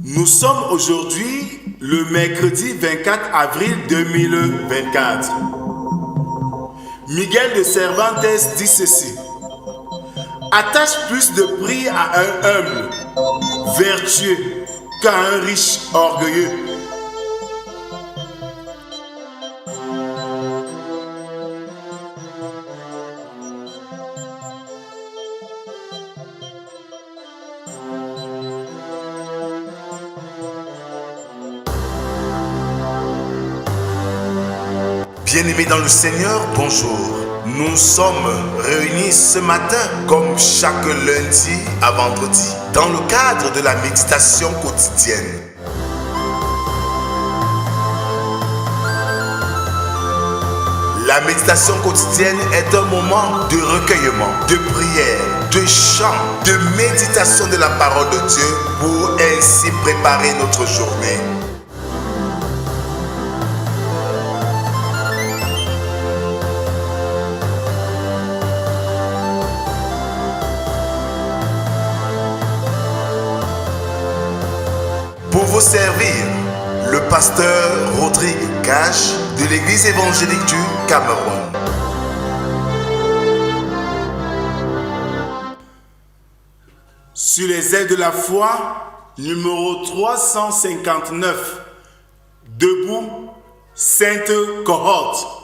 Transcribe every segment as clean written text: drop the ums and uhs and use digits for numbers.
Nous sommes aujourd'hui le mercredi 24 avril 2024. Miguel de Cervantes dit ceci: attache plus de prix à un humble, vertueux, qu'à un riche orgueilleux. Bien-aimés dans le Seigneur, bonjour. Nous sommes réunis ce matin, comme chaque lundi à vendredi, dans le cadre de la méditation quotidienne. La méditation quotidienne est un moment de recueillement, de prière, de chant, de méditation de la parole de Dieu pour ainsi préparer notre journée. Pour vous servir, le pasteur Rodrigue Cash de l'Église évangélique du Cameroun. Sur les ailes de la foi, numéro 359. Debout, Sainte Cohorte.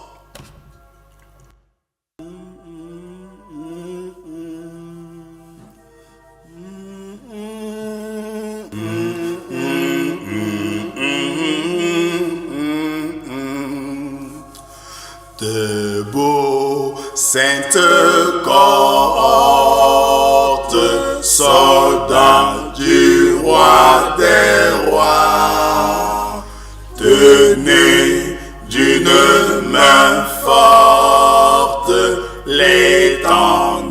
Debout, Sainte Cohorte, soldats du roi des rois, tenez d'une main forte l'étendard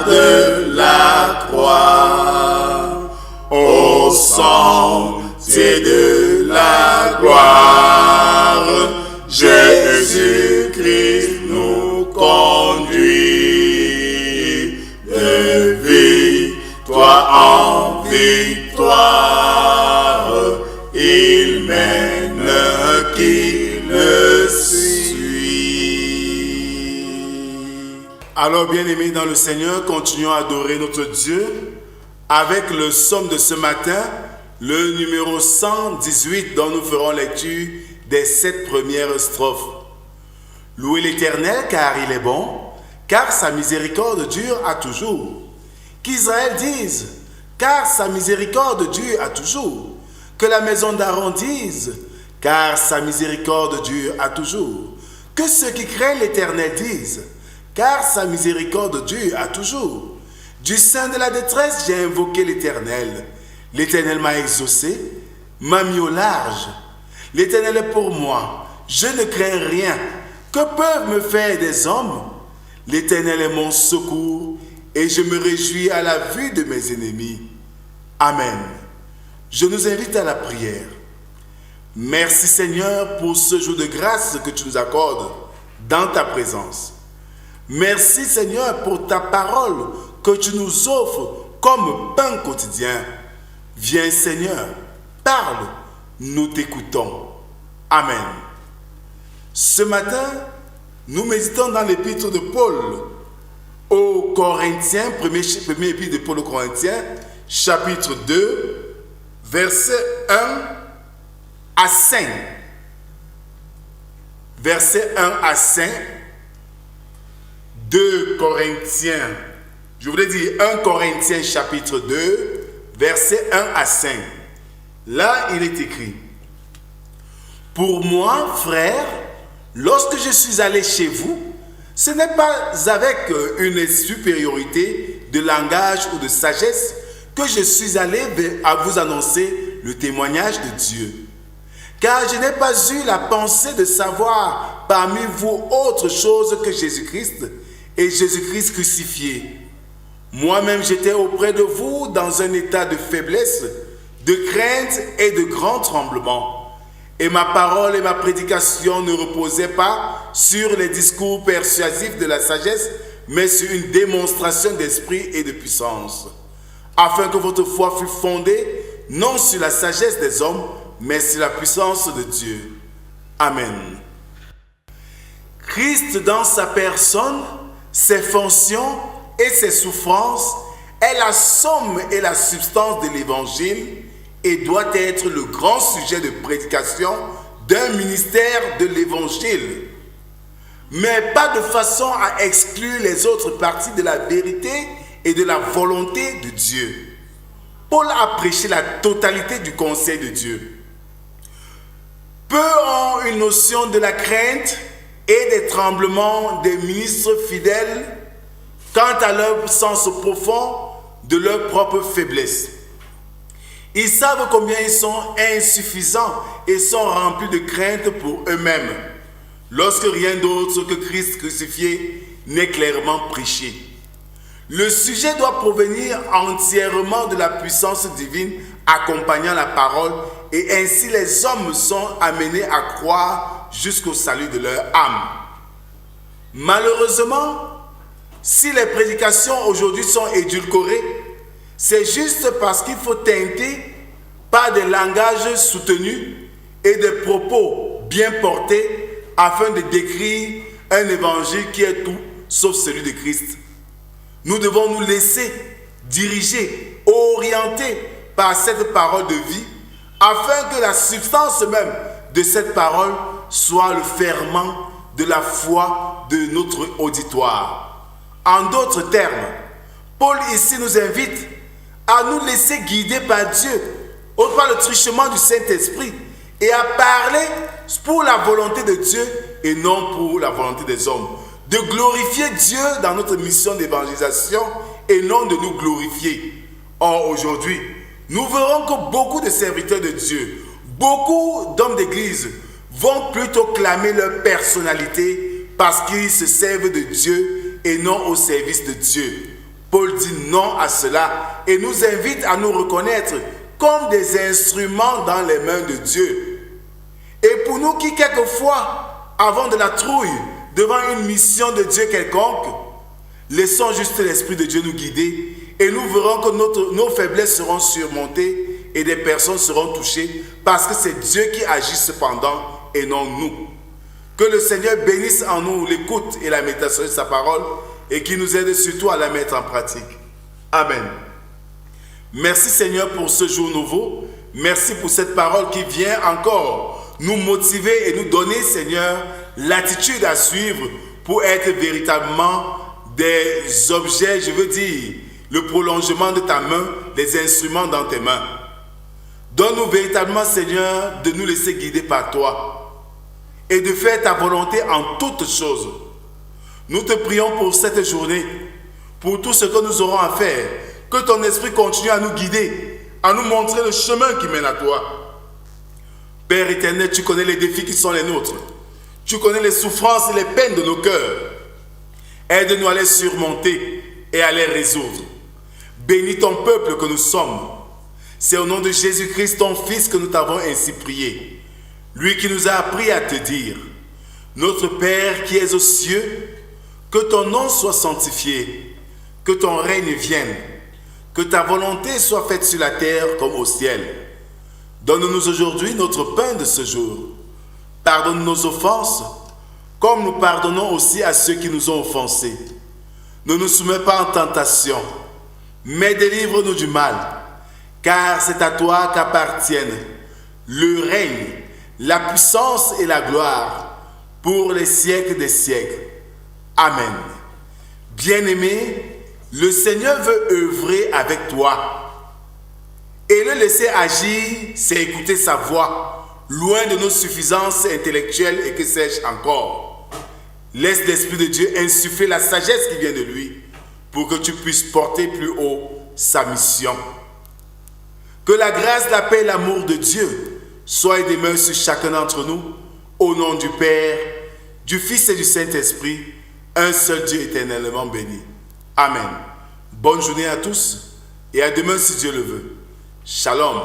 de la croix, au sentier de la gloire, Jésus-Christ nous conduit de victoire en victoire. Il mène qui le suit. Alors, bien-aimés dans le Seigneur, continuons à adorer notre Dieu avec le psaume de ce matin, le numéro 118, dont nous ferons lecture des 7 premières strophes. Louez l'Éternel car il est bon, car sa miséricorde dure à toujours. Qu'Israël dise, car sa miséricorde dure à toujours. Que la maison d'Aaron dise, car sa miséricorde dure à toujours. Que ceux qui craignent l'Éternel disent, car sa miséricorde dure à toujours. Du sein de la détresse, j'ai invoqué l'Éternel. L'Éternel m'a exaucé, m'a mis au large. L'Éternel est pour moi, je ne crains rien. Que peuvent me faire des hommes? L'Éternel est mon secours et je me réjouis à la vue de mes ennemis. Amen. Je nous invite à la prière. Merci Seigneur pour ce jour de grâce que tu nous accordes dans ta présence. Merci Seigneur pour ta parole que tu nous offres comme pain quotidien. Viens Seigneur, parle. Nous t'écoutons. Amen. Ce matin, nous méditons dans l'épître de Paul aux Corinthiens, premier épître de Paul aux Corinthiens, chapitre 2, versets 1 à 5. Versets 1 à 5, 2 Corinthiens, je voulais dire 1 Corinthiens chapitre 2, versets 1 à 5. Là, il est écrit: pour moi, frère, lorsque je suis allé chez vous, ce n'est pas avec une supériorité de langage ou de sagesse que je suis allé à vous annoncer le témoignage de Dieu. Car je n'ai pas eu la pensée de savoir parmi vous autre chose que Jésus-Christ et Jésus-Christ crucifié. Moi-même, j'étais auprès de vous dans un état de faiblesse, de crainte et de grand tremblement. Et ma parole et ma prédication ne reposaient pas sur les discours persuasifs de la sagesse, mais sur une démonstration d'esprit et de puissance, afin que votre foi fût fondée non sur la sagesse des hommes, mais sur la puissance de Dieu. Amen. Christ dans sa personne, ses fonctions et ses souffrances est la somme et la substance de l'Évangile et doit être le grand sujet de prédication d'un ministère de l'Évangile, mais pas de façon à exclure les autres parties de la vérité et de la volonté de Dieu. Paul a prêché la totalité du conseil de Dieu. Peu ont une notion de la crainte et des tremblements des ministres fidèles quant à leur sens profond de leur propre faiblesse. Ils savent combien ils sont insuffisants et sont remplis de crainte pour eux-mêmes, lorsque rien d'autre que Christ crucifié n'est clairement prêché. Le sujet doit provenir entièrement de la puissance divine accompagnant la parole, et ainsi les hommes sont amenés à croire jusqu'au salut de leur âme. Malheureusement, si les prédications aujourd'hui sont édulcorées, c'est juste parce qu'il faut teinter par des langages soutenus et des propos bien portés afin de décrire un évangile qui est tout sauf celui de Christ. Nous devons nous laisser diriger, orienter par cette parole de vie afin que la substance même de cette parole soit le ferment de la foi de notre auditoire. En d'autres termes, Paul ici nous invite à nous laisser guider par Dieu, par le truchement du Saint-Esprit, et à parler pour la volonté de Dieu et non pour la volonté des hommes. De glorifier Dieu dans notre mission d'évangélisation et non de nous glorifier. Or, aujourd'hui, nous verrons que beaucoup de serviteurs de Dieu, beaucoup d'hommes d'église vont plutôt clamer leur personnalité parce qu'ils se servent de Dieu et non au service de Dieu. Paul dit non à cela et nous invite à nous reconnaître comme des instruments dans les mains de Dieu. Et pour nous qui quelquefois avons de la trouille devant une mission de Dieu quelconque, laissons juste l'Esprit de Dieu nous guider et nous verrons que nos faiblesses seront surmontées et des personnes seront touchées parce que c'est Dieu qui agit cependant et non nous. Que le Seigneur bénisse en nous l'écoute et la méditation de sa parole et qu'il nous aide surtout à la mettre en pratique. Amen. Merci Seigneur pour ce jour nouveau. Merci pour cette parole qui vient encore nous motiver et nous donner, Seigneur, l'attitude à suivre pour être véritablement des objets, je veux dire, le prolongement de ta main, des instruments dans tes mains. Donne-nous véritablement, Seigneur, de nous laisser guider par toi et de faire ta volonté en toutes choses. Nous te prions pour cette journée, pour tout ce que nous aurons à faire, que ton esprit continue à nous guider, à nous montrer le chemin qui mène à toi. Père éternel, tu connais les défis qui sont les nôtres. Tu connais les souffrances et les peines de nos cœurs. Aide-nous à les surmonter et à les résoudre. Bénis ton peuple que nous sommes. C'est au nom de Jésus-Christ, ton Fils, que nous t'avons ainsi prié. Lui qui nous a appris à te dire: Notre Père qui es aux cieux, que ton nom soit sanctifié, que ton règne vienne, que ta volonté soit faite sur la terre comme au ciel. Donne-nous aujourd'hui notre pain de ce jour. Pardonne nos offenses, comme nous pardonnons aussi à ceux qui nous ont offensés. Ne nous soumets pas en tentation, mais délivre-nous du mal, car c'est à toi qu'appartiennent le règne, la puissance et la gloire pour les siècles des siècles. Amen. Bien-aimé, le Seigneur veut œuvrer avec toi. Et le laisser agir, c'est écouter sa voix, loin de nos suffisances intellectuelles et que sais-je encore. Laisse l'Esprit de Dieu insuffler la sagesse qui vient de lui pour que tu puisses porter plus haut sa mission. Que la grâce, la paix et l'amour de Dieu soient et demeurent sur chacun d'entre nous, au nom du Père, du Fils et du Saint-Esprit, un seul Dieu éternellement béni. Amen. Bonne journée à tous et à demain si Dieu le veut. Shalom.